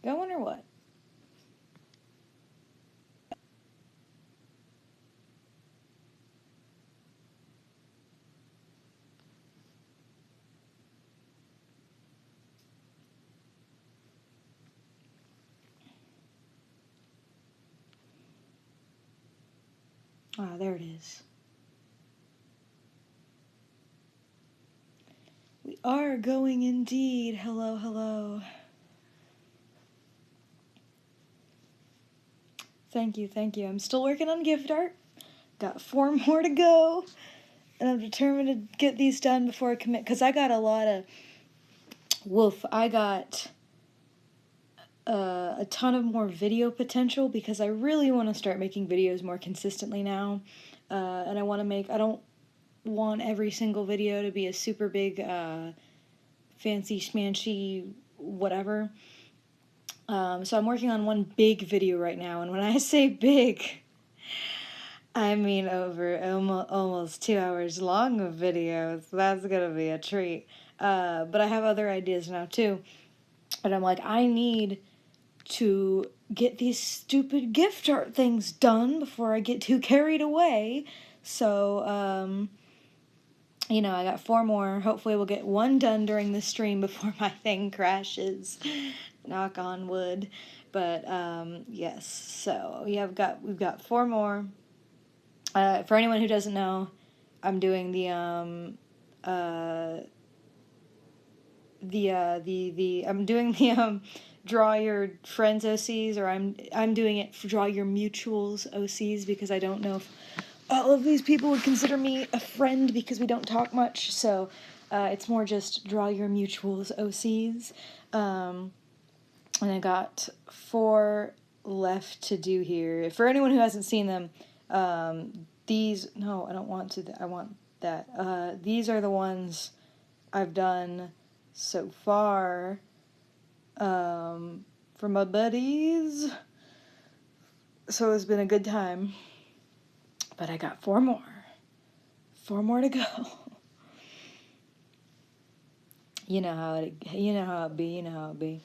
Going or what? Ah, there it is. We are going indeed. Hello, hello. Thank you, thank you. I'm still working on gift art. Got 4 more to go. And I'm determined to get these done before I commit. Because I got a lot of... Woof. I got a ton of more video potential because I really want to start making videos more consistently now. And I want to make... I don't want every single video to be a super big, fancy schmancy whatever. So I'm working on one big video right now, and when I say big, I mean over almost 2 hours long of videos. That's gonna be a treat. But I have other ideas now too. And I'm like, I need to get these stupid gift art things done before I get too carried away. So, you know, I got 4 more. Hopefully we'll get 1 done during the stream before my thing crashes. Knock on wood. But, yes. So, we've got 4 more. For anyone who doesn't know, I'm doing I'm doing the, draw your friends OCs, or I'm doing it for draw your mutuals OCs, because I don't know if all of these people would consider me a friend because we don't talk much, so it's more just draw your mutuals OCs. And I got 4 left to do here. For anyone who hasn't seen them, no, I don't want to, I want that. These are the ones I've done so far, for my buddies. So it's been a good time. But I got 4 more. 4 more to go. You know how it be.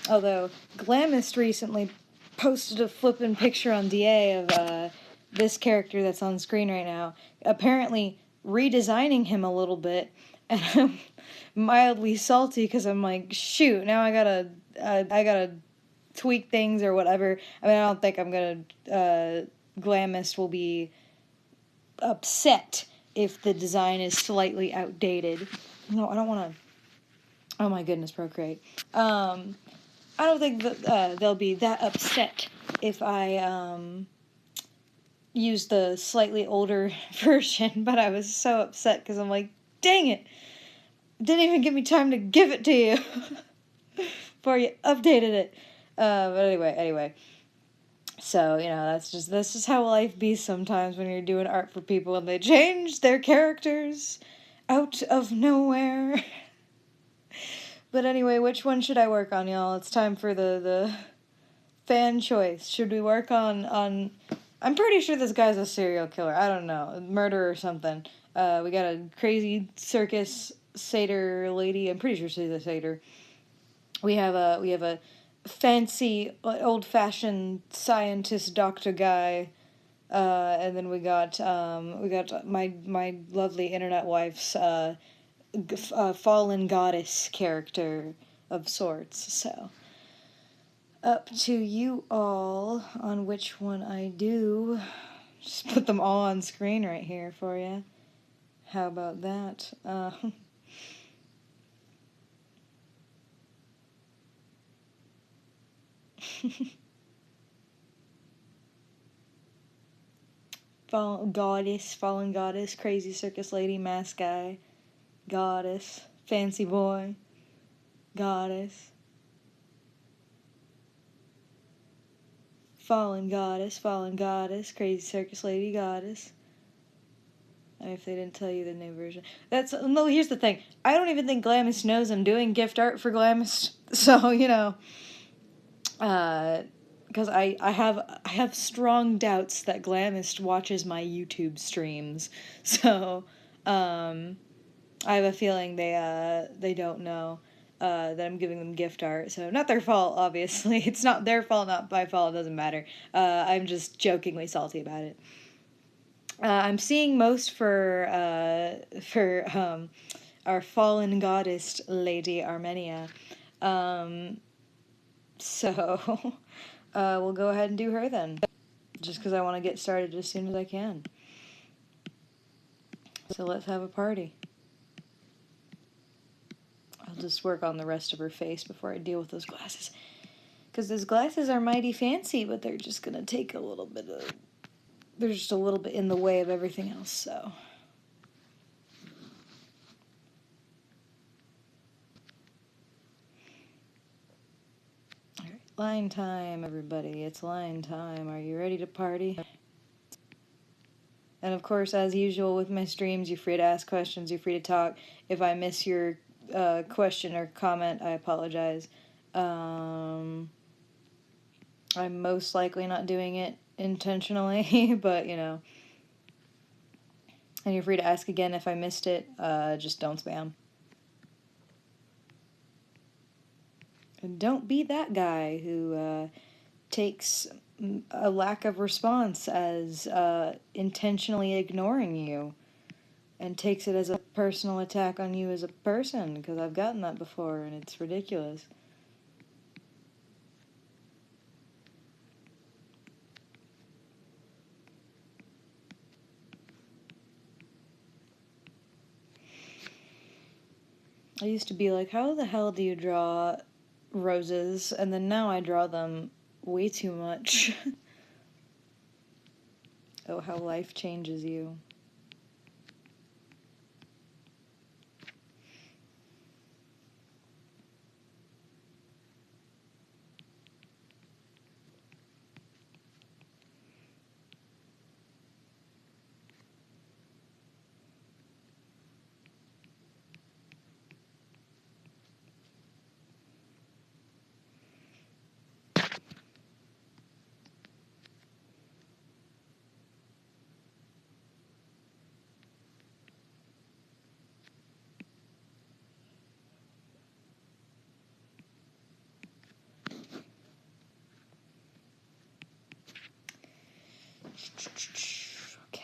Although Glamist recently posted a flippin' picture on DA of this character that's on screen right now, apparently redesigning him a little bit, and I'm mildly salty because I'm like, shoot, now I gotta tweak things or whatever. I mean, I don't think I'm gonna, Glamist will be upset if the design is slightly outdated. No, I don't want to. Oh my goodness, Procreate. I don't think that they'll be that upset if I use the slightly older version, but I was so upset because I'm like, dang it! Didn't even give me time to give it to you before you updated it. But anyway. So, you know, that's just how life be sometimes when you're doing art for people and they change their characters out of nowhere. But anyway, which one should I work on, y'all? It's time for the fan choice. Should we work on... I'm pretty sure this guy's a serial killer. I don't know. Murder or something. We got a crazy circus satyr lady. I'm pretty sure she's a satyr. We have a fancy, old-fashioned scientist doctor guy. And then we got my lovely internet wife's fallen goddess character of sorts. So, up to you all on which one I do. Just put them all on screen right here for you. How about that? Fallen goddess, crazy circus lady, mask guy, goddess, fancy boy, goddess, fallen goddess, crazy circus lady, goddess. If they didn't tell you the new version. No, here's the thing. I don't even think Glamis knows I'm doing gift art for Glamis. So, you know, because I have strong doubts that Glamist watches my YouTube streams. So, I have a feeling they don't know. that I'm giving them gift art. So not their fault, obviously. It's not their fault, not my fault. It doesn't matter. I'm just jokingly salty about it. I'm seeing most for our fallen goddess lady Armenia. So we'll go ahead and do her then, just because I want to get started as soon as I can. So let's have a party. I'll just work on the rest of her face before I deal with those glasses. Because those glasses are mighty fancy, but they're just going to take a little bit of... They're just a little bit in the way of everything else, so... Alright, line time, everybody. It's line time. Are you ready to party? And of course, as usual with my streams, you're free to ask questions, you're free to talk. If I miss your question or comment, I apologize. I'm most likely not doing it intentionally, but you know. And you're free to ask again if I missed it, just don't spam. And don't be that guy who takes a lack of response as intentionally ignoring you and takes it as a personal attack on you as a person, because I've gotten that before and it's ridiculous. I used to be like, how the hell do you draw roses? And then now I draw them way too much. Oh, how life changes you. Okay.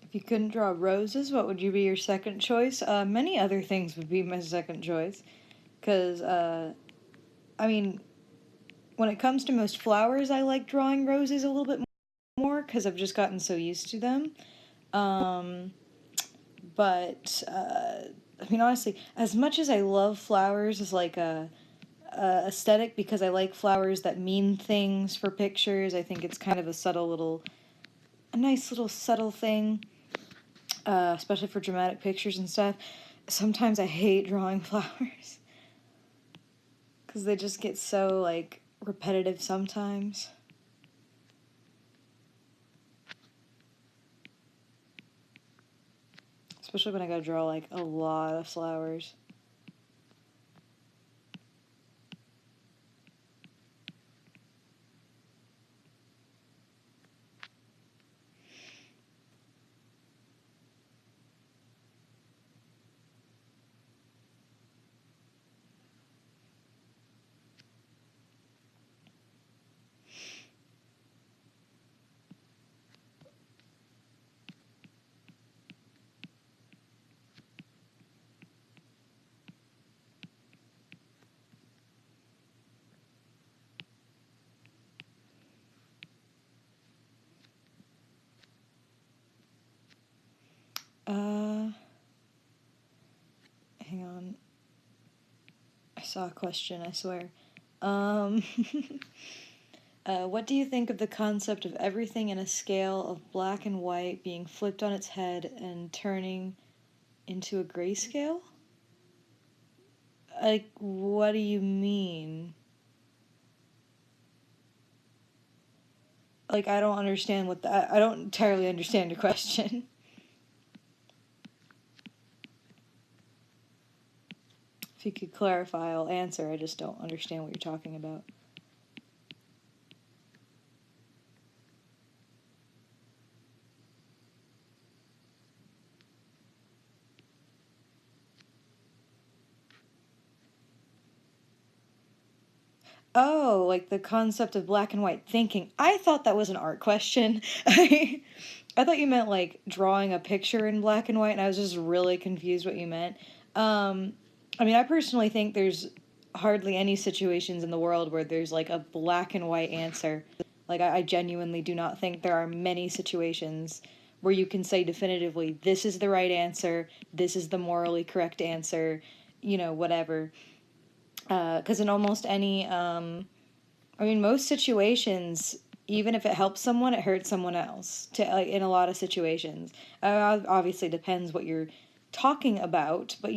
If you couldn't draw roses, what would you be your second choice? Many other things would be my second choice. Because, I mean, when it comes to most flowers, I like drawing roses a little bit more because I've just gotten so used to them. But, I mean, honestly, as much as I love flowers as like a aesthetic, because I like flowers that mean things for pictures, I think it's kind of a nice little subtle thing. Especially for dramatic pictures and stuff. Sometimes I hate drawing flowers because they just get so like repetitive sometimes. Especially when I gotta draw like a lot of flowers. Hang on. I saw a question, I swear. What do you think of the concept of everything in a scale of black and white being flipped on its head and turning into a grayscale? Like, what do you mean? Like, I don't understand what that. I don't entirely understand your question. If you could clarify, I'll answer. I just don't understand what you're talking about. Oh, like the concept of black and white thinking. I thought that was an art question. I thought you meant like drawing a picture in black and white, and I was just really confused what you meant. Um, I mean, I personally think there's hardly any situations in the world where there's like a black and white answer. Like, I genuinely do not think there are many situations where you can say definitively, this is the right answer, this is the morally correct answer, whatever. Because in almost any, I mean, most situations, even if it helps someone, it hurts someone else. To like in a lot of situations, obviously depends what you're talking about, but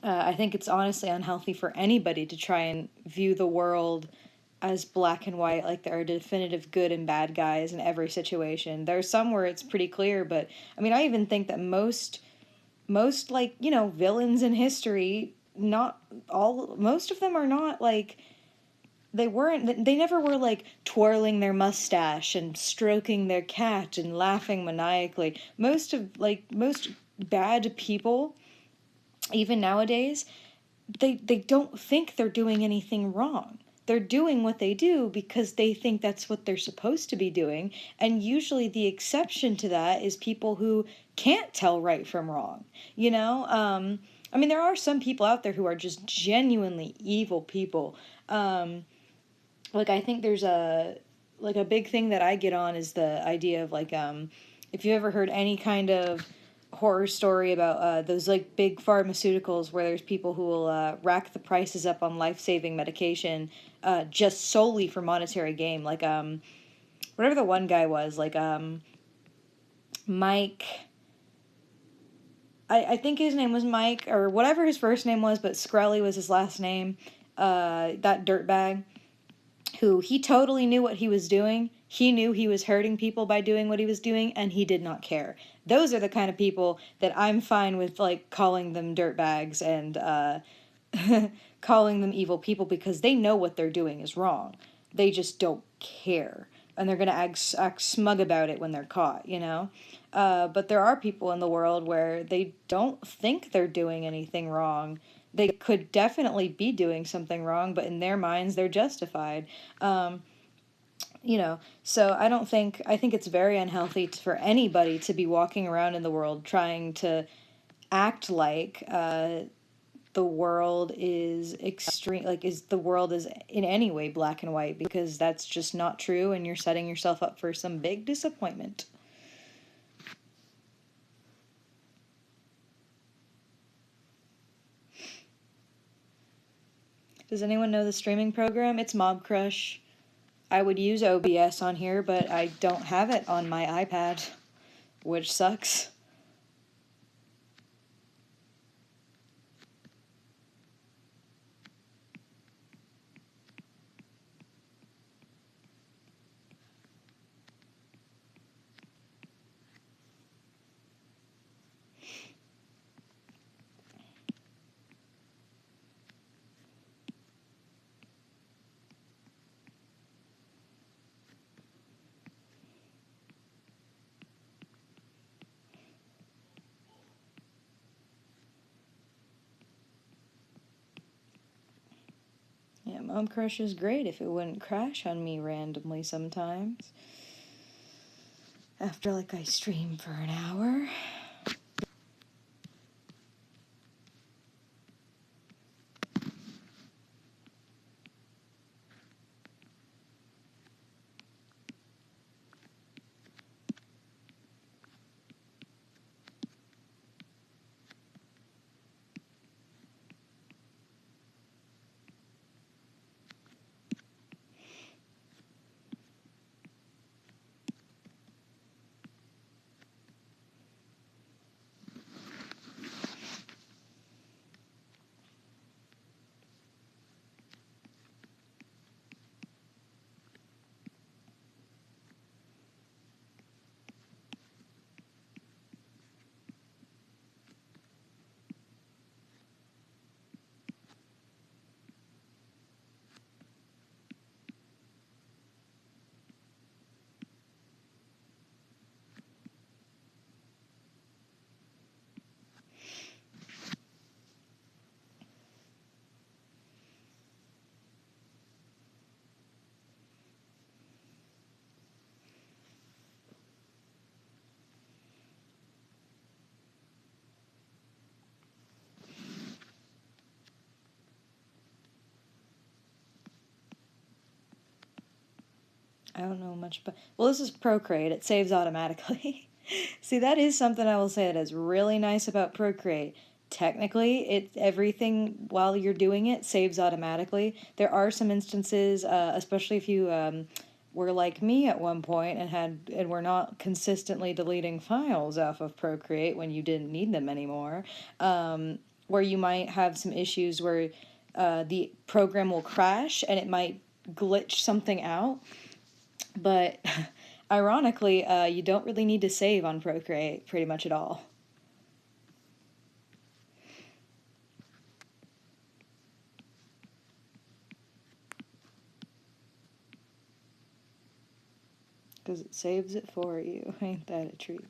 I think it's honestly unhealthy for anybody to try and view the world as black and white, like there are definitive good and bad guys in every situation. There's some where it's pretty clear, but I mean, I even think that most like villains in history, not all, most of them are not like they never were like twirling their mustache and stroking their cat and laughing maniacally. Most bad people, even nowadays, they don't think they're doing anything wrong. They're doing what they do because they think that's what they're supposed to be doing. And usually the exception to that is people who can't tell right from wrong. I mean, there are some people out there who are just genuinely evil people. Like, I think there's a big thing that I get on is the idea of like, if you ever heard any kind of horror story about those like big pharmaceuticals where there's people who will rack the prices up on life-saving medication just solely for monetary gain, like whatever the one guy was, like Mike, I think his name was Mike or whatever his first name was, but Skrelly was his last name, that dirtbag who he totally knew what he was doing. He knew he was hurting people by doing what he was doing, and he did not care. Those are the kind of people that I'm fine with, like, calling them dirtbags and calling them evil people because they know what they're doing is wrong. They just don't care. And they're going to act smug about it when they're caught, But there are people in the world where they don't think they're doing anything wrong. They could definitely be doing something wrong, but in their minds, they're justified. So I think it's very unhealthy for anybody to be walking around in the world trying to act like the world is extreme, like is the world is in any way black and white, because that's just not true, and you're setting yourself up for some big disappointment. Does anyone know the streaming program? It's Mob Crush. I would use OBS on here, but I don't have it on my iPad, which sucks. Yeah, Mob Crush is great if it wouldn't crash on me randomly sometimes. After, like, I stream for an hour. I don't know much, but well, this is Procreate. It saves automatically. See, that is something I will say that is really nice about Procreate. Technically, everything while you're doing it saves automatically. There are some instances, especially if you were like me at one point and were not consistently deleting files off of Procreate when you didn't need them anymore, where you might have some issues where the program will crash and it might glitch something out. But ironically, you don't really need to save on Procreate pretty much at all. Because it saves it for you. Ain't that a treat?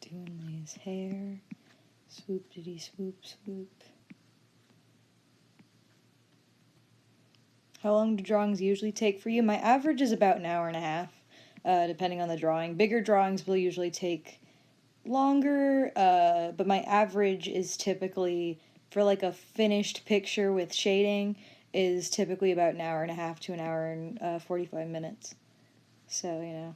Doing Lee's hair. Swoop diddy swoop swoop. How long do drawings usually take for you? My average is about an hour and a half, depending on the drawing. Bigger drawings will usually take longer, but my average is typically, for like a finished picture with shading, is typically about an hour and a half to an hour and 45 minutes. So, you know.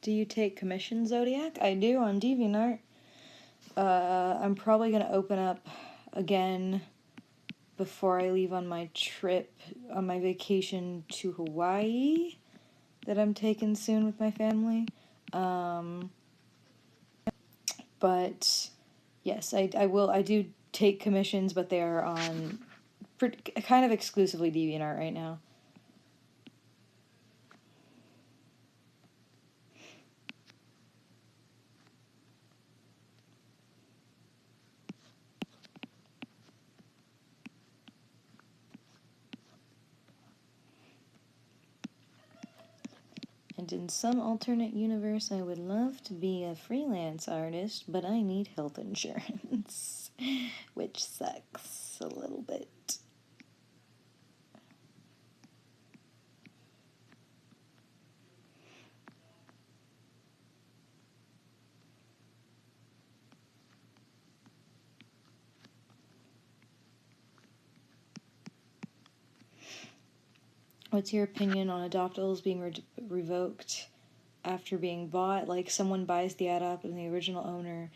Do you take commissions, Zodiac? I do on DeviantArt. I'm probably going to open up again before I leave on my trip, on my vacation to Hawaii that I'm taking soon with my family. But yes, I will. I do take commissions, but they are on kind of exclusively DeviantArt right now. And in some alternate universe, I would love to be a freelance artist, but I need health insurance, which sucks a little bit. What's your opinion on adoptables being revoked after being bought? Like someone buys the adopt and the original owner,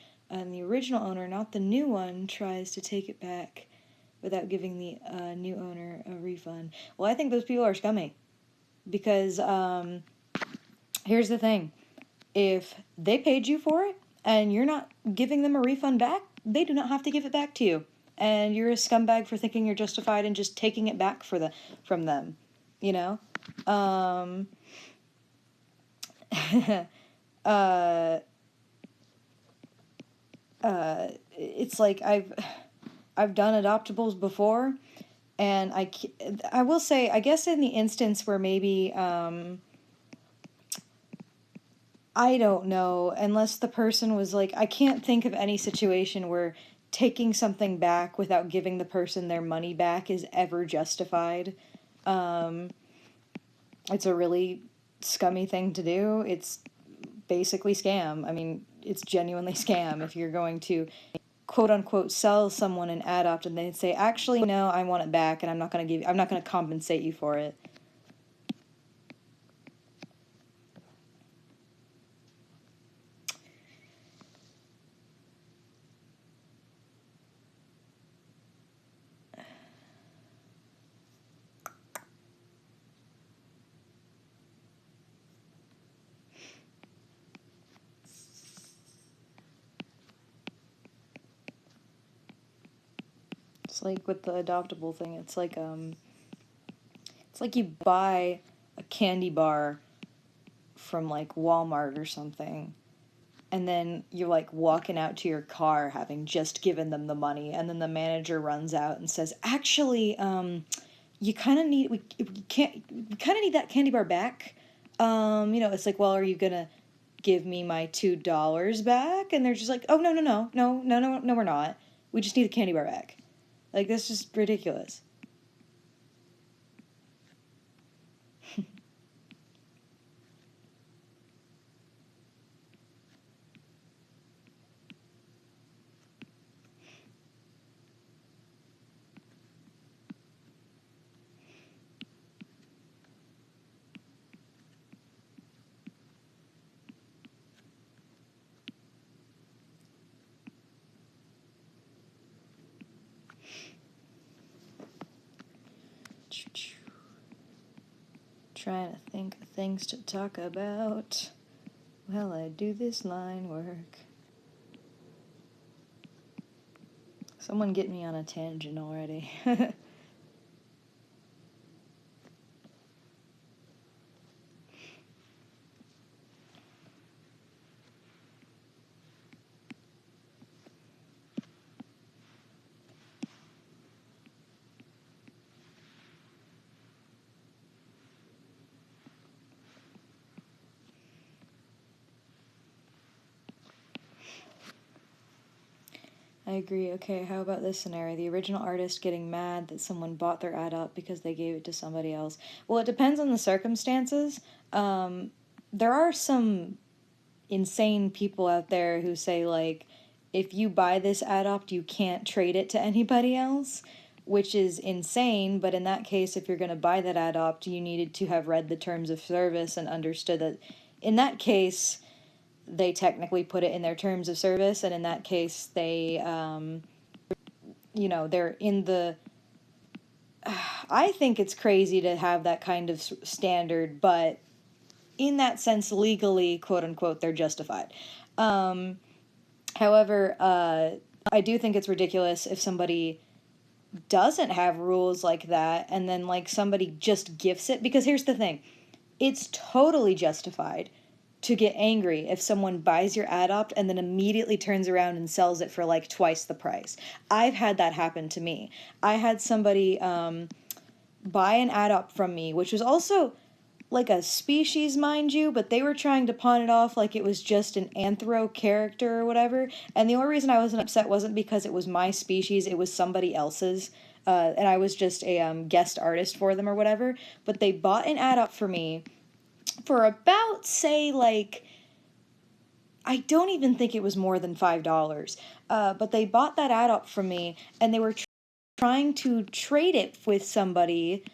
not the new one, tries to take it back without giving the new owner a refund. Well, I think those people are scummy because here's the thing. If they paid you for it and you're not giving them a refund back, they do not have to give it back to you. And you're a scumbag for thinking you're justified in just taking it back from them. You know? It's like I've done adoptables before, and I will say, I guess in the instance where maybe, I don't know, unless the person was like, I can't think of any situation where taking something back without giving the person their money back is ever justified. Um, it's a really scummy thing to do. It's basically scam. I mean, it's genuinely scam if you're going to quote unquote sell someone an adopt and they say, actually, no, I want it back and I'm not going to compensate you for it. It's like with the adoptable thing. It's like you buy a candy bar from like Walmart or something, and then you're like walking out to your car having just given them the money, and then the manager runs out and says, "Actually, you kind of need we kind of need that candy bar back." It's like, well, are you gonna give me my $2 back? And they're just like, oh, no, no, no, no, no, no, no, we're not. We just need a candy bar back. Like, that's just ridiculous. Trying to think of things to talk about while I do this line work. Someone get me on a tangent already. I agree. Okay, how about this scenario? The original artist getting mad that someone bought their ad up because they gave it to somebody else. Well, it depends on the circumstances. There are some insane people out there who say, like, if you buy this adopt, you can't trade it to anybody else, which is insane. But in that case, if you're going to buy that adopt, you needed to have read the terms of service and understood that in that case, they technically put it in their terms of service, and in that case, they're in the. I think it's crazy to have that kind of standard, but in that sense, legally, quote unquote, they're justified. However, I do think it's ridiculous if somebody doesn't have rules like that and then like somebody just gifts it, because here's the thing, it's totally justified to get angry if someone buys your adopt and then immediately turns around and sells it for like twice the price. I've had that happen to me. I had somebody buy an adopt from me, which was also like a species, mind you, but they were trying to pawn it off like it was just an anthro character or whatever. And the only reason I wasn't upset wasn't because it was my species, it was somebody else's. And I was just a guest artist for them or whatever. But they bought an adopt for me for about, say, like, I don't even think it was more than $5. But they bought that adopt from me, and they were trying to trade it with somebody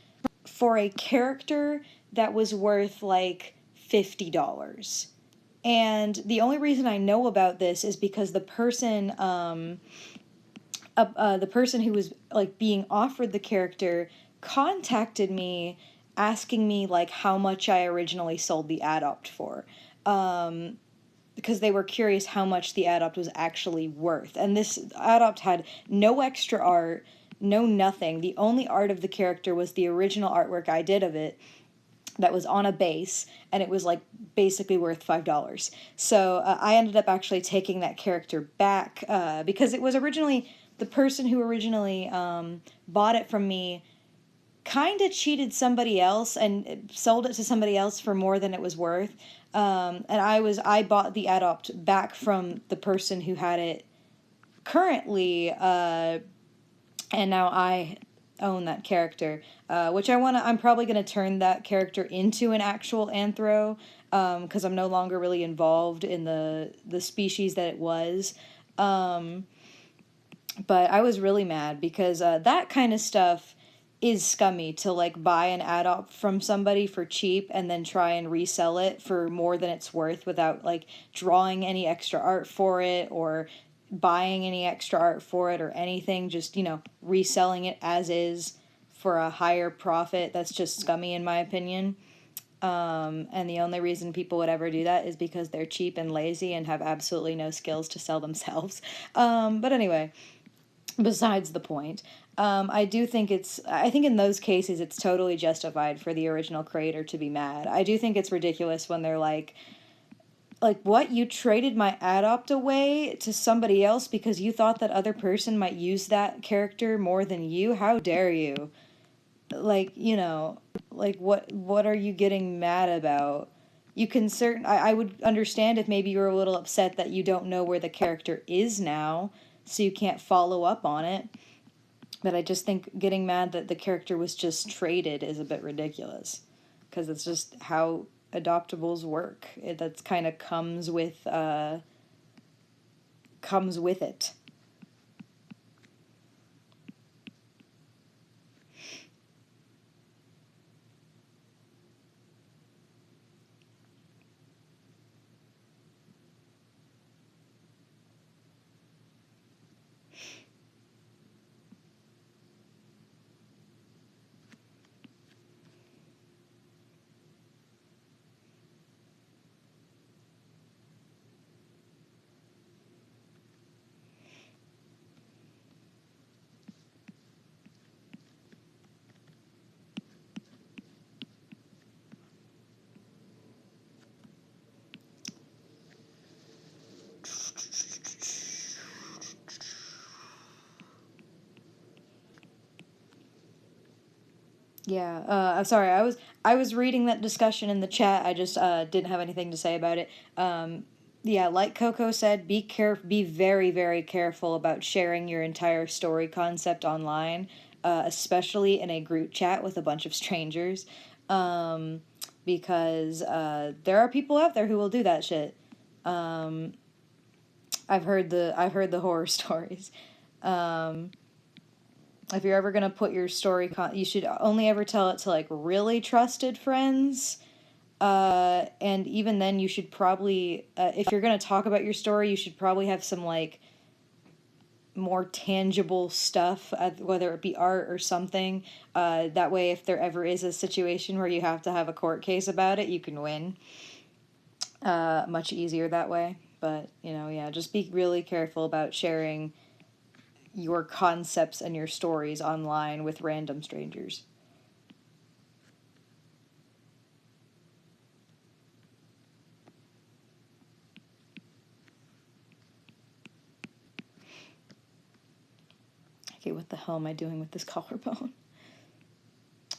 for a character that was worth like $50. And the only reason I know about this is because the person who was like being offered the character contacted me asking me like how much I originally sold the adopt for. Because they were curious how much the adopt was actually worth. And this adopt had no extra art, no nothing. The only art of the character was the original artwork I did of it that was on a base, and it was like basically worth $5. So I ended up actually taking that character back because it was originally the person who originally bought it from me kind of cheated somebody else and sold it to somebody else for more than it was worth. And I bought the Adopt back from the person who had it currently, and now I own that character, which I'm probably going to turn that character into an actual anthro, because I'm no longer really involved in the species that it was. But I was really mad because that kind of stuff is scummy, to like buy an adopt from somebody for cheap and then try and resell it for more than it's worth without like drawing any extra art for it or buying any extra art for it or anything, just, reselling it as is for a higher profit. That's just scummy in my opinion. And the only reason people would ever do that is because they're cheap and lazy and have absolutely no skills to sell themselves. But anyway, besides the point, I think in those cases it's totally justified for the original creator to be mad. I do think it's ridiculous when they're like, what, you traded my adopt away to somebody else because you thought that other person might use that character more than you? How dare you? What are you getting mad about? You can I would understand if maybe you were a little upset that you don't know where the character is now, so you can't follow up on it. But I just think getting mad that the character was just traded is a bit ridiculous, because it's just how adoptables work. That's kind of comes with it. Yeah, I'm sorry. I was reading that discussion in the chat. I just didn't have anything to say about it. Yeah, like Coco said, be very, very careful about sharing your entire story concept online, especially in a group chat with a bunch of strangers, because there are people out there who will do that shit. I've heard the horror stories. If you're ever gonna put your story, you should only ever tell it to like really trusted friends. And even then, you should probably, if you're gonna talk about your story, you should probably have some like more tangible stuff, whether it be art or something. That way, if there ever is a situation where you have to have a court case about it, you can win. Much easier that way. But yeah, just be really careful about sharing your concepts and your stories online with random strangers. Okay, what the hell am I doing with this collarbone?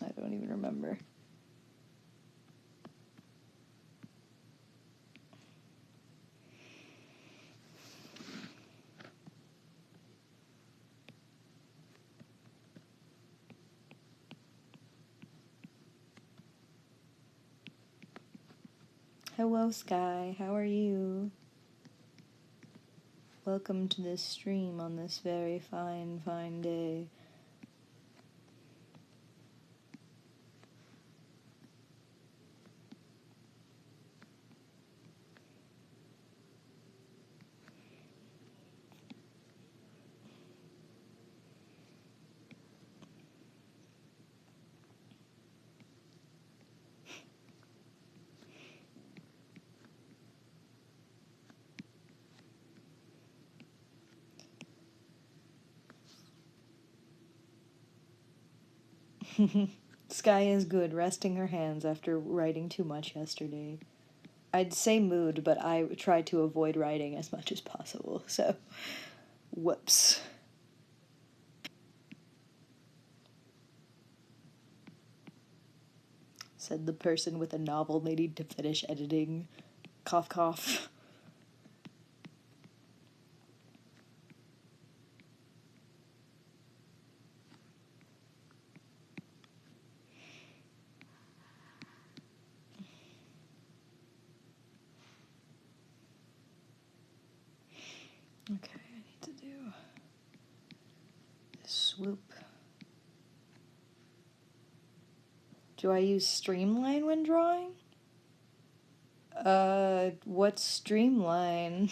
I don't even remember. Hello, Sky. How are you? Welcome to this stream on this very fine, fine day. Sky is good, resting her hands after writing too much yesterday. I'd say mood, but I try to avoid writing as much as possible, so whoops. said the person with a novel needing to finish editing. Cough, cough. Okay, I need to do this swoop. Do I use Streamline when drawing? What's Streamline?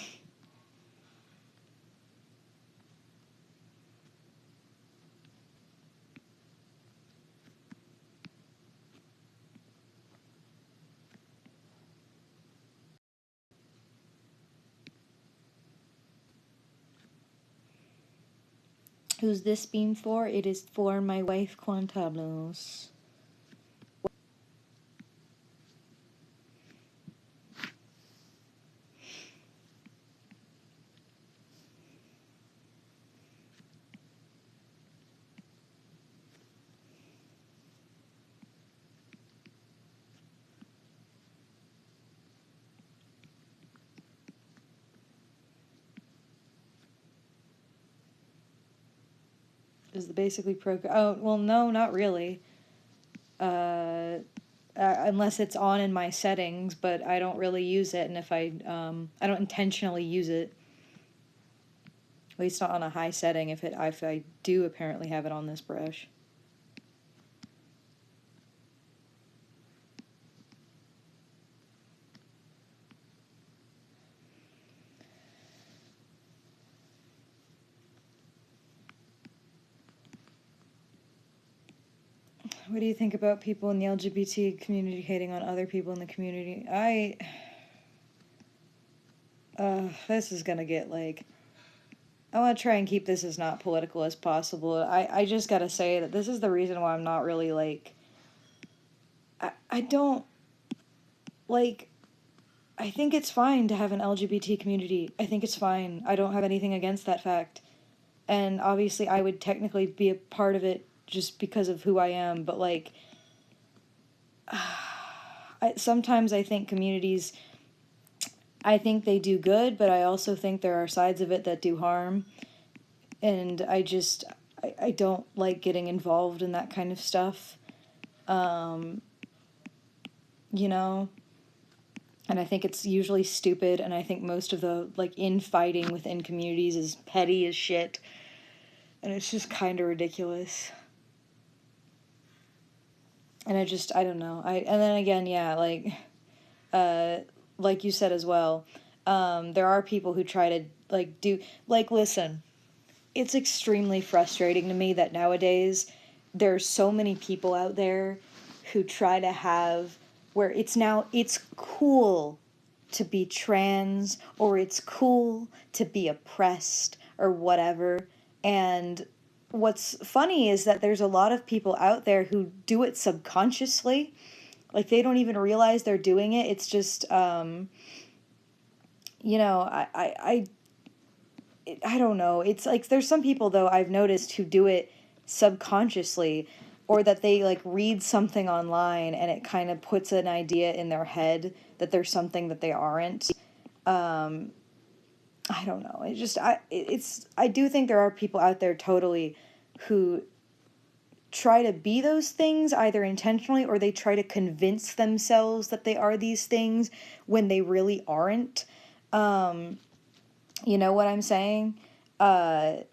Who's this beam for? It is for my wife, Quantablos. Is the basically program? Oh, well, no, not really. Unless it's on in my settings, but I don't really use it, and if I don't intentionally use it, at least not on a high setting. If I do apparently have it on this brush. What do you think about people in the LGBT community hating on other people in the community? This is gonna get, like, I want to try and keep this as not political as possible. I just gotta say that this is the reason why I'm not really, like, I don't, like, I think it's fine to have an LGBT community. I think it's fine. I don't have anything against that fact. And obviously I would technically be a part of it just because of who I am, but, like, sometimes I think communities, I think they do good, but I also think there are sides of it that do harm, and I don't like getting involved in that kind of stuff, you know, and I think it's usually stupid, and I think most of the, like, infighting within communities is petty as shit, and it's just kind of ridiculous. And I don't know. And then again, yeah, like you said as well, there are people who try to, like, listen, it's extremely frustrating to me that nowadays there's so many people out there who try to have, where it's cool to be trans, or it's cool to be oppressed, or whatever, and what's funny is that there's a lot of people out there who do it subconsciously. Like, they don't even realize they're doing it. It's just, you know, I don't know. It's like, there's some people, though, I've noticed who do it subconsciously, or that they, like, read something online and it kind of puts an idea in their head that there's something that they aren't. I don't know. I do think there are people out there totally who try to be those things, either intentionally, or they try to convince themselves that they are these things when they really aren't. You know what I'm saying? And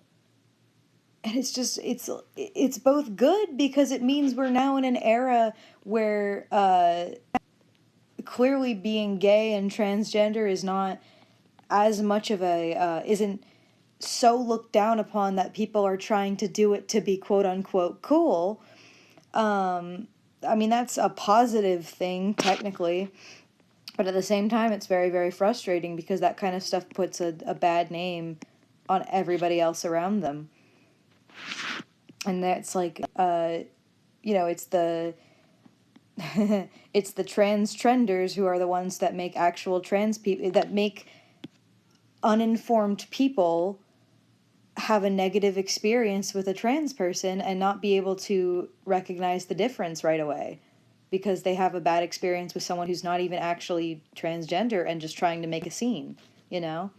it's both good, because it means we're now in an era where clearly being gay and transgender is not as much of a isn't so looked down upon that people are trying to do it to be quote unquote cool. I mean, that's a positive thing technically, but at the same time it's very, very frustrating, because that kind of stuff puts a bad name on everybody else around them. And that's like, you know, it's the it's the trans trenders who are the ones that make actual trans people, that make uninformed people have a negative experience with a trans person and not be able to recognize the difference right away, because they have a bad experience with someone who's not even actually transgender and just trying to make a scene, you know?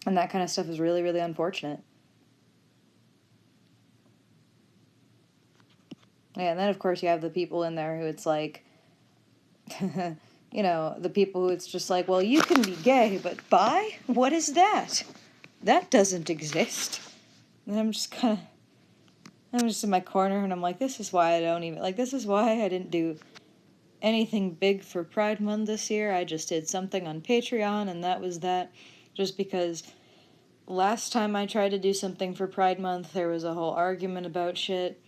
And that kind of stuff is really, really unfortunate. Yeah, and then of course you have the people in there who it's like, you know, the people who it's just like, well, you can be gay, but bi? What is that? That doesn't exist. And I'm just in my corner and I'm like, this is why I don't even, like, this is why I didn't do anything big for Pride Month this year. I just did something on Patreon and that was that. Just because last time I tried to do something for Pride Month, there was a whole argument about shit.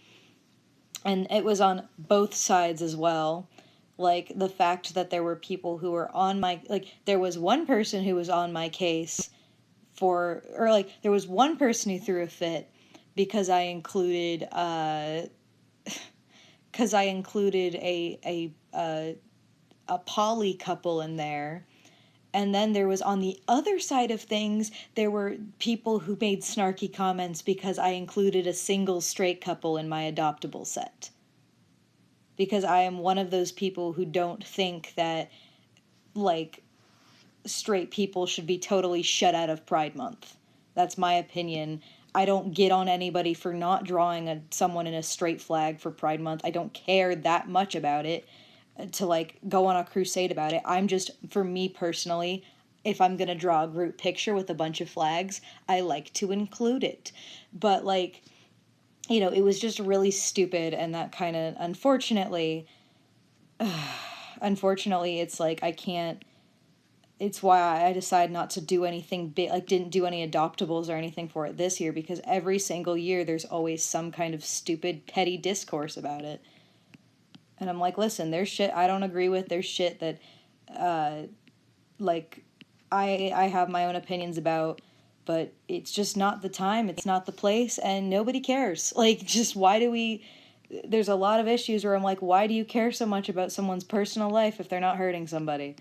And it was on both sides as well. Like, the fact that there were people who were on my, like, there was one person who was on my case for, or like, there was one person who threw a fit because I included, because I included a poly couple in there. And then there was, on the other side of things, there were people who made snarky comments because I included a single straight couple in my adoptable set. Because I am one of those people who don't think that, like, straight people should be totally shut out of Pride Month. That's my opinion. I don't get on anybody for not drawing someone in a straight flag for Pride Month. I don't care that much about it to, like, go on a crusade about it. I'm just, for me personally, if I'm gonna draw a group picture with a bunch of flags, I like to include it. But, like, you know, it was just really stupid, and that kind of, unfortunately, it's like, I can't, it's why I decided not to do anything big, like, didn't do any adoptables or anything for it this year, because every single year there's always some kind of stupid, petty discourse about it. And I'm like, listen, there's shit I don't agree with, there's shit that, like, I have my own opinions about, but it's just not the time, it's not the place, and nobody cares. Like, just why do we... There's a lot of issues where I'm like, why do you care so much about someone's personal life if they're not hurting somebody?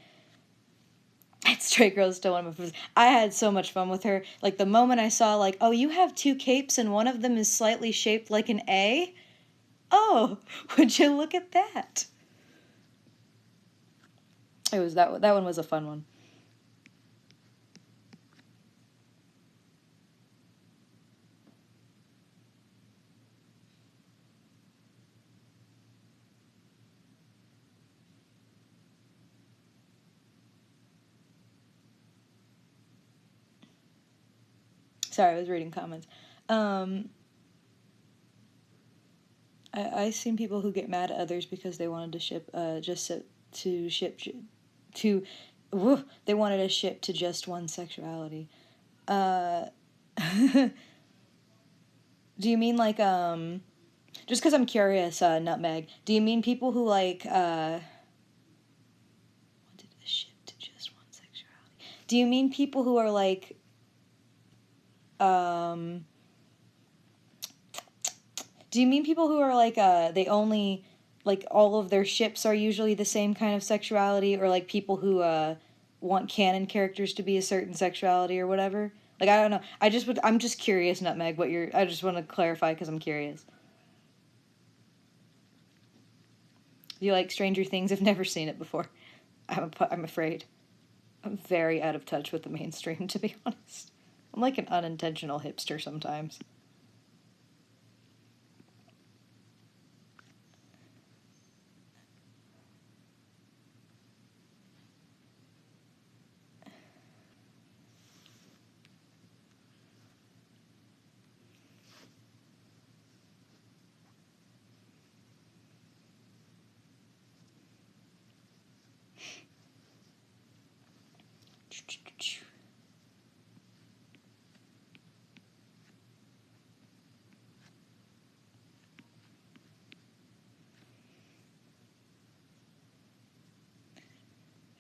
Straight Girl is still one of my favorites. I had so much fun with her. Like, the moment I saw, like, oh, you have two capes and one of them is slightly shaped like an A? Oh, would you look at that? It was that one was a fun one. Sorry, I was reading comments. I've seen people who get mad at others because they wanted to ship, they wanted to ship to just one sexuality. Do you mean, like, just because I'm curious, Nutmeg, do you mean people who, like, wanted to ship to just one sexuality? Do you mean people who are, like, do you mean people who are, like, they only, like, all of their ships are usually the same kind of sexuality, or, like, people who, want canon characters to be a certain sexuality or whatever? Like, I don't know. I'm just curious, Nutmeg, I just want to clarify because I'm curious. Do you like Stranger Things? I've never seen it before. I'm afraid. I'm very out of touch with the mainstream, to be honest. I'm like an unintentional hipster sometimes.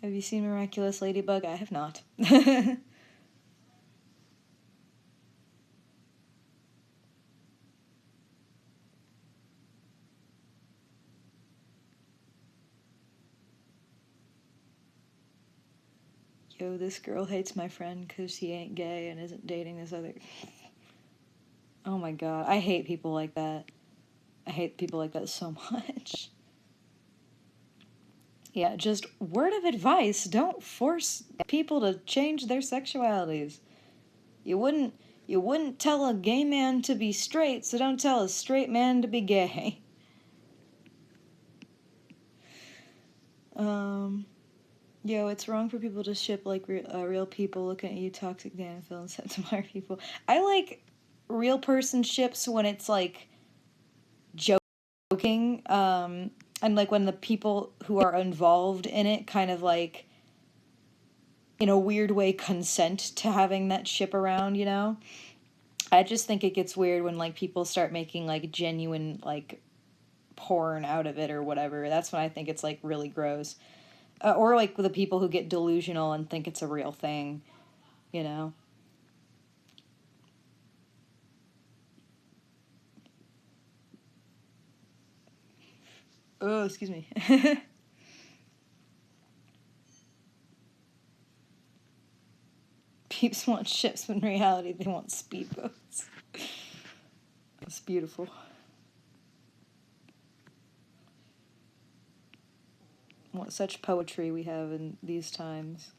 Have you seen Miraculous Ladybug? I have not. Yo, this girl hates my friend because he ain't gay and isn't dating this other... Oh my god, I hate people like that. I hate people like that so much. Yeah, just word of advice, don't force people to change their sexualities. You wouldn't you wouldn't tell a gay man to be straight, so don't tell a straight man to be gay. Um Yo, it's wrong for people to ship like real people looking at you, toxic Danville, and Septimire people. I like real person ships when it's like joking, and like when the people who are involved in it kind of like in a weird way consent to having that ship around, you know? I just think it gets weird when like people start making like genuine like porn out of it or whatever. That's when I think it's like really gross. Or like the people who get delusional and think it's a real thing, you know? Oh, excuse me. Peeps want ships, but in reality they want speedboats. It's beautiful. What such poetry we have in these times.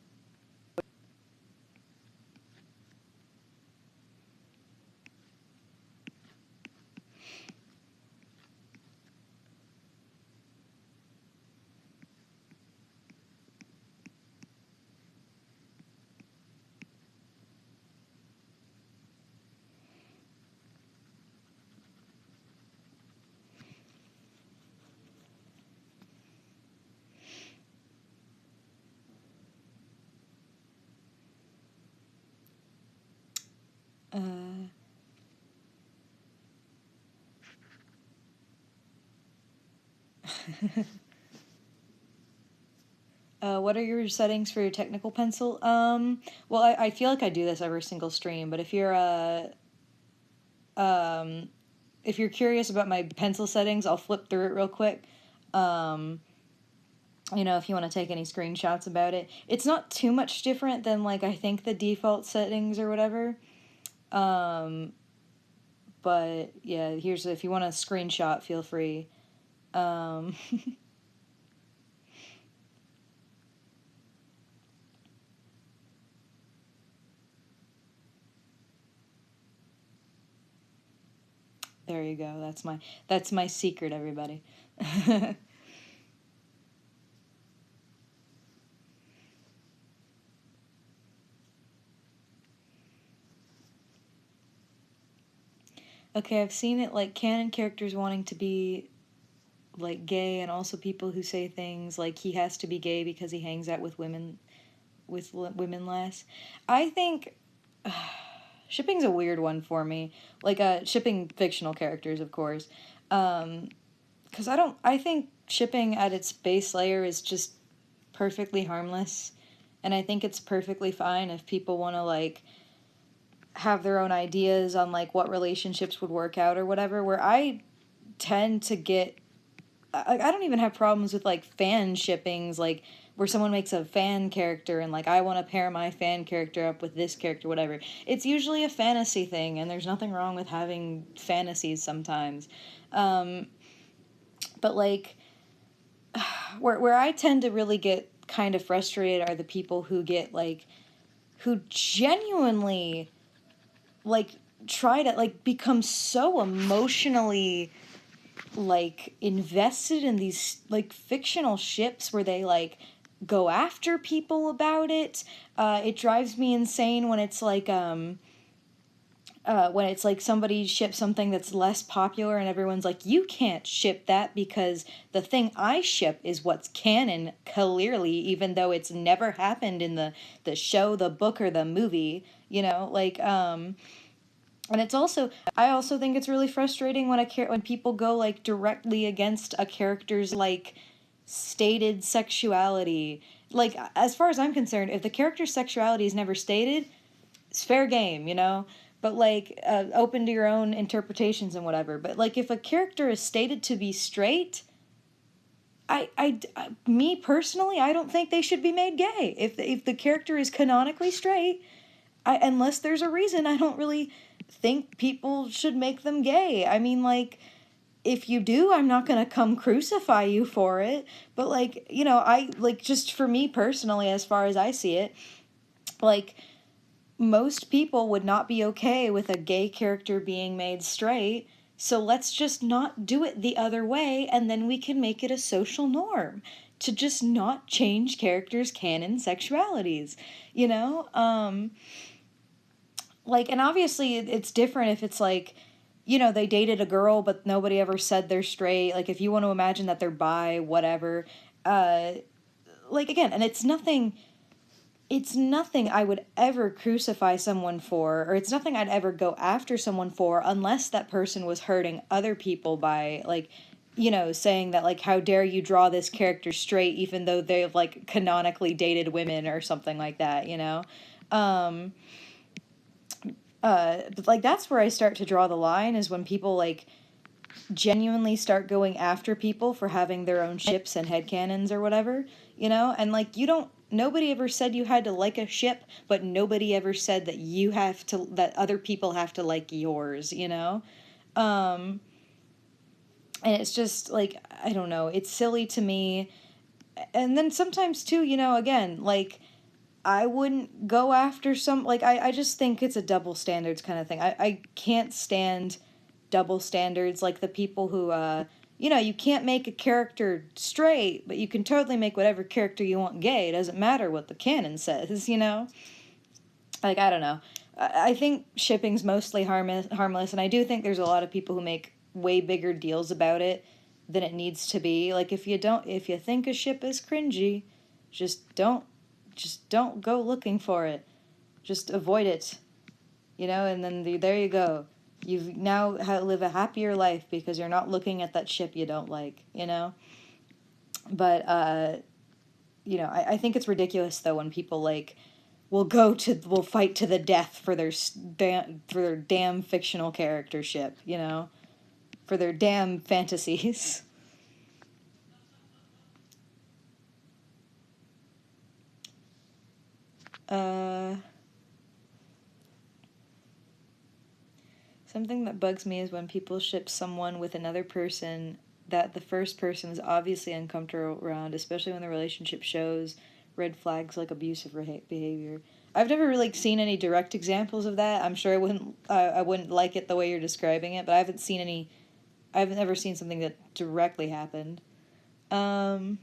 Uh, what are your settings for your technical pencil? Well, I feel like I do this every single stream, but um, if you're curious about my pencil settings, I'll flip through it real quick. Um, you know, if you want to take any screenshots about it. It's not too much different than, like, I think the default settings or whatever. Um, but, yeah, here's, if you want a screenshot, feel free. Um, there you go. That's my secret, everybody. Okay, I've seen it, like, canon characters wanting to be like gay, and also people who say things like he has to be gay because he hangs out with women less. I think shipping's a weird one for me. Like shipping fictional characters, of course. Cuz I think shipping at its base layer is just perfectly harmless, and I think it's perfectly fine if people want to like have their own ideas on like what relationships would work out or whatever. Where I tend to get I don't even have problems with like fan shippings, like where someone makes a fan character and like I want to pair my fan character up with this character, whatever. It's usually a fantasy thing, and there's nothing wrong with having fantasies sometimes. Um, but like where I tend to really get kind of frustrated are the people who get like who genuinely like try to like become so emotionally like invested in these like fictional ships where they like go after people about it. It drives me insane when it's like somebody ships something that's less popular and everyone's like, you can't ship that because the thing I ship is what's canon, clearly, even though it's never happened in the show, the book, or the movie, you know, like and it's also I also think it's really frustrating when people go like directly against a character's like stated sexuality. Like as far as I'm concerned, if the character's sexuality is never stated, it's fair game, you know? But like open to your own interpretations and whatever. But like if a character is stated to be straight, me personally, I don't think they should be made gay. If the character is canonically straight, unless there's a reason, I don't really think people should make them gay. I mean, like, if you do, I'm not gonna come crucify you for it. But like, you know, I like, just for me personally, as far as I see it, like, most people would not be okay with a gay character being made straight. So let's just not do it the other way, and then we can make it a social norm to just not change characters' canon sexualities, you know? Like, and obviously it's different if it's like, you know, they dated a girl but nobody ever said they're straight. Like, if you want to imagine that they're bi, whatever. Uh, like, again, and it's nothing I would ever crucify someone for, or it's nothing I'd ever go after someone for, unless that person was hurting other people by, like, you know, saying that, like, how dare you draw this character straight even though they've, like, canonically dated women or something like that, you know? Um, but, like, that's where I start to draw the line, is when people, like, genuinely start going after people for having their own ships and headcanons or whatever, you know? And, like, you don't, nobody ever said you had to like a ship, but nobody ever said that you have to, that other people have to like yours, you know? Um, and it's just, like, I don't know, it's silly to me. And then sometimes, too, you know, again, like, I wouldn't go after some, like, I just think it's a double standards kind of thing. I can't stand double standards, like the people who, you know, you can't make a character straight, but you can totally make whatever character you want gay. It doesn't matter what the canon says, you know? Like, I don't know. I think shipping's mostly harmless, and I do think there's a lot of people who make way bigger deals about it than it needs to be. Like, if you think a ship is cringy, just don't, just don't go looking for it. Just avoid it, you know, and then there you go. You've now live a happier life because you're not looking at that ship you don't like, you know? But, you know, I think it's ridiculous, though, when people, like, will fight to the death for their damn fictional character ship, you know? For their damn fantasies. Uh, Something that bugs me is when people ship someone with another person that the first person is obviously uncomfortable around, especially when the relationship shows red flags like abusive behavior. I've never really seen any direct examples of that. I'm sure I wouldn't like it the way you're describing it, but I haven't seen any. I've never seen something that directly happened. Um,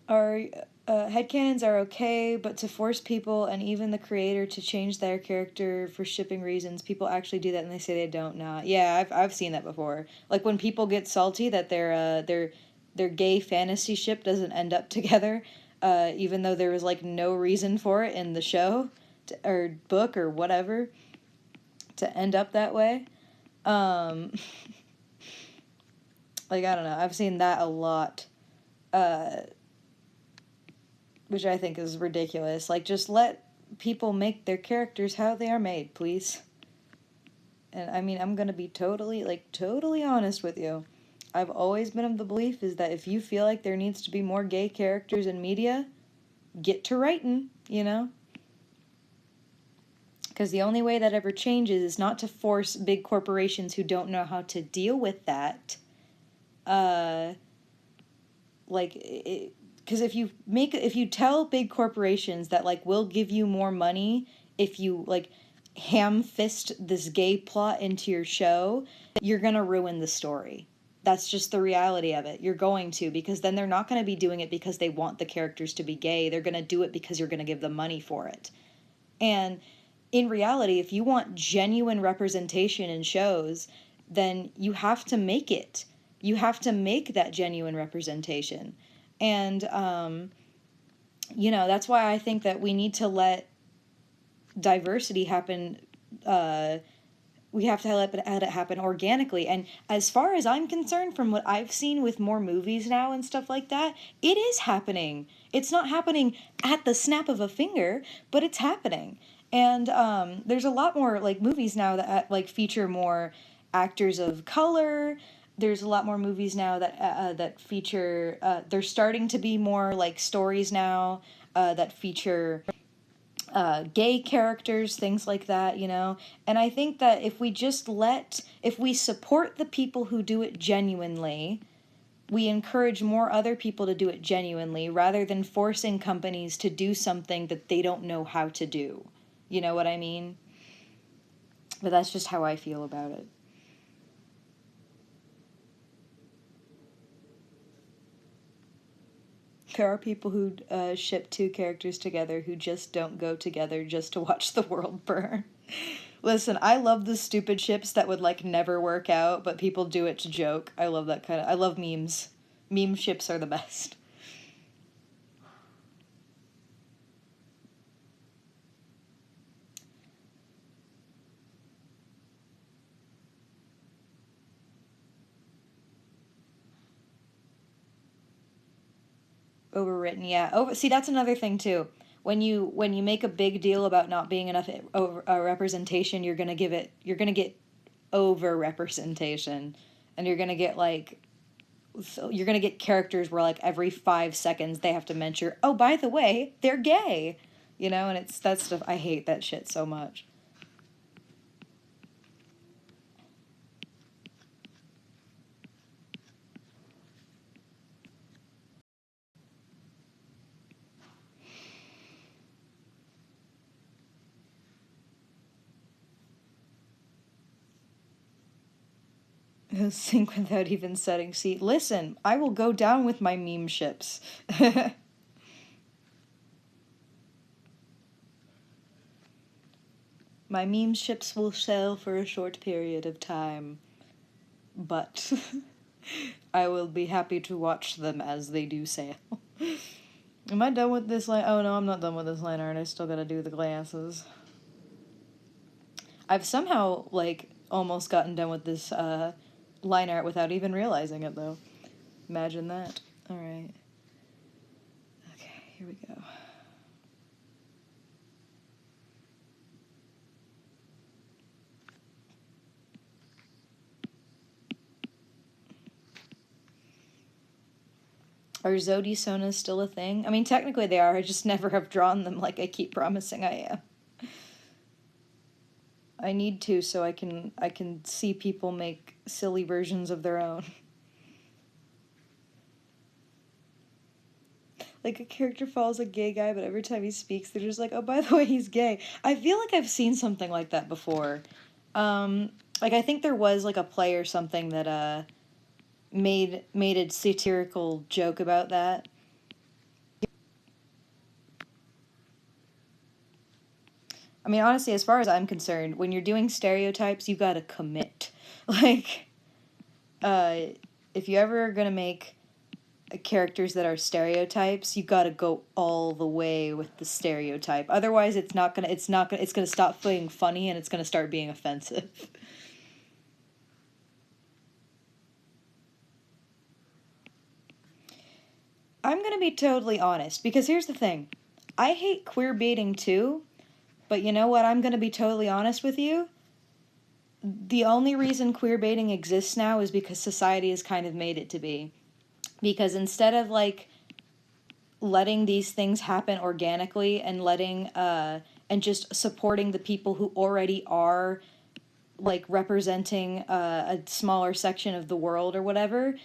are Headcanons are okay, but to force people and even the creator to change their character for shipping reasons, people actually do that and they say they don't not. Yeah, I've seen that before. Like when people get salty that their gay fantasy ship doesn't end up together, even though there was like no reason for it in the show or book or whatever to end up that way. Um, like, I don't know. I've seen that a lot. Uh, which I think is ridiculous. Like, just let people make their characters how they are made, please. And I mean, I'm gonna be totally honest with you. I've always been of the belief is that if you feel like there needs to be more gay characters in media, get to writing, you know? Because the only way that ever changes is not to force big corporations who don't know how to deal with that, uh, like, because if you tell big corporations that, like, we'll give you more money if you, like, ham fist this gay plot into your show, you're gonna ruin the story. That's just the reality of it. You're going to, because then they're not going to be doing it because they want the characters to be gay. They're going to do it because you're going to give them money for it. And in reality, if you want genuine representation in shows, then you have to make it. You have to make that genuine representation. And, you know, that's why I think that we need to let diversity happen. We have to let it happen organically. And as far as I'm concerned, from what I've seen with more movies now and stuff like that, it is happening. It's not happening at the snap of a finger, but it's happening. And there's a lot more like movies now that like feature more actors of color. There's a lot more movies now that feature. There's starting to be more like stories now that feature gay characters, things like that, you know? And I think that if we support the people who do it genuinely, we encourage more other people to do it genuinely rather than forcing companies to do something that they don't know how to do. You know what I mean? But that's just how I feel about it. There are people who ship two characters together who just don't go together just to watch the world burn. Listen, I love the stupid ships that would like never work out, but people do it to joke. I love that kind of. I love memes. Meme ships are the best. Overwritten, yeah. See, that's another thing too. When you make a big deal about not being enough representation, you're gonna get over representation, and you're gonna get like so you're gonna get characters where like every 5 seconds they have to mention, oh, by the way, they're gay, you know, and it's that stuff. I hate that shit so much. Sync without even setting. See, listen, I will go down with my meme ships. My meme ships will sail for a short period of time, but I will be happy to watch them as they do sail. Am I done with this line? Oh no, I'm not done with this line art. I still gotta do the glasses. I've somehow, like, almost gotten done with this line art without even realizing it, though. Imagine that. Alright. Okay, here we go. Are Zodi Sonas still a thing? I mean, technically they are. I just never have drawn them like I keep promising I am. I need to so I can see people make silly versions of their own. Like a character follows a gay guy, but every time he speaks, they're just like, "Oh, by the way, he's gay." I feel like I've seen something like that before. Like I think there was like a play or something that made a satirical joke about that. I mean, honestly, as far as I'm concerned, when you're doing stereotypes, you gotta commit. Like, uh, if you ever are gonna make characters that are stereotypes, you gotta go all the way with the stereotype. Otherwise, it's gonna stop being funny and it's gonna start being offensive. I'm gonna be totally honest, because here's the thing. I hate queer baiting too, but you know what? I'm gonna be totally honest with you. The only reason queer baiting exists now is because society has kind of made it to be. Because instead of like letting these things happen organically and letting and just supporting the people who already are like representing a smaller section of the world or whatever,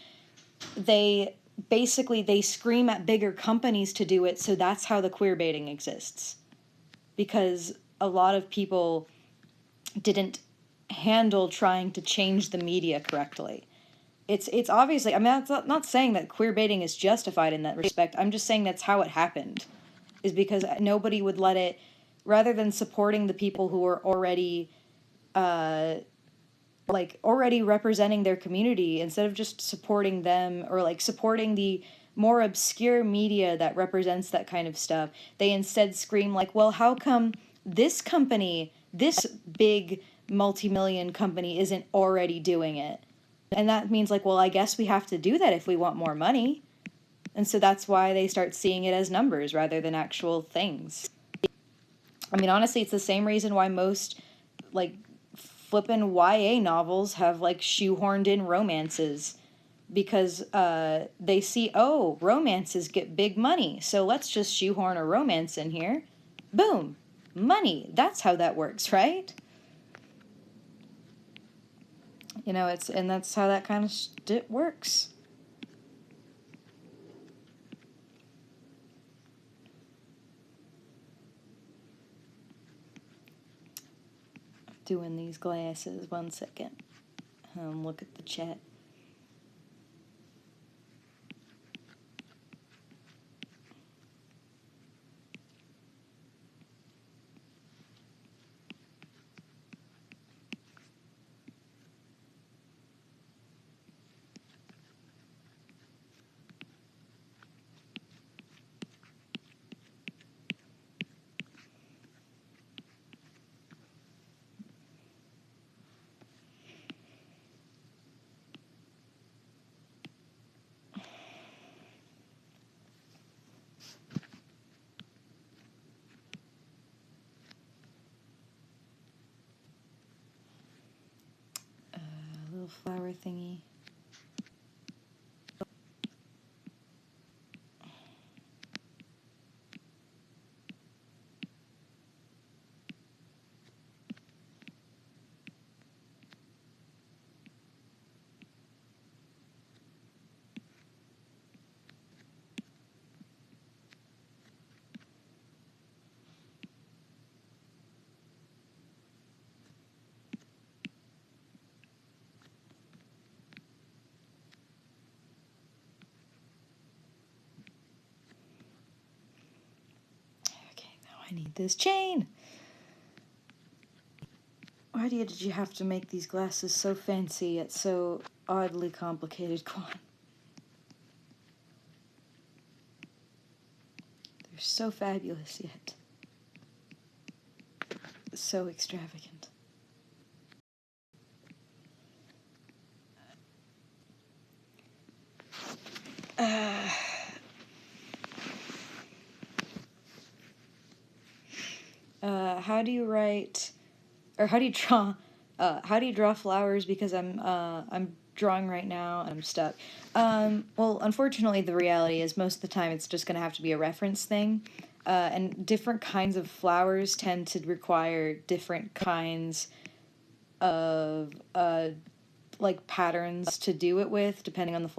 they they scream at bigger companies to do it, so that's how the queer baiting exists. Because a lot of people didn't handle trying to change the media correctly. It's obviously, I mean, I'm not saying that queer baiting is justified in that respect. I'm just saying that's how it happened, is because nobody would let it, rather than supporting the people who are already already representing their community, instead of just supporting them or like supporting the more obscure media that represents that kind of stuff, they instead scream like, well, how come this company, this big multi-million company isn't already doing it? And that means like, well, I guess we have to do that if we want more money. And so that's why they start seeing it as numbers rather than actual things. I mean, honestly, it's the same reason why most like flippin' YA novels have like shoehorned in romances, because they see, oh, romances get big money, so let's just shoehorn a romance in here. Boom. money. That's how that works, right? You know, and that's how that kind of shit works. Doing these glasses. 1 second. Look at the chat. Little flower thingy. Okay, now I need this chain. Why did you have to make these glasses so fancy yet so oddly complicated, Quan? They're so fabulous yet so extravagant. How do you write, or how do you draw? How do you draw flowers? Because I'm drawing right now and I'm stuck. Well, unfortunately, the reality is most of the time it's just gonna have to be a reference thing, and different kinds of flowers tend to require different kinds of like patterns to do it with, depending on the flower.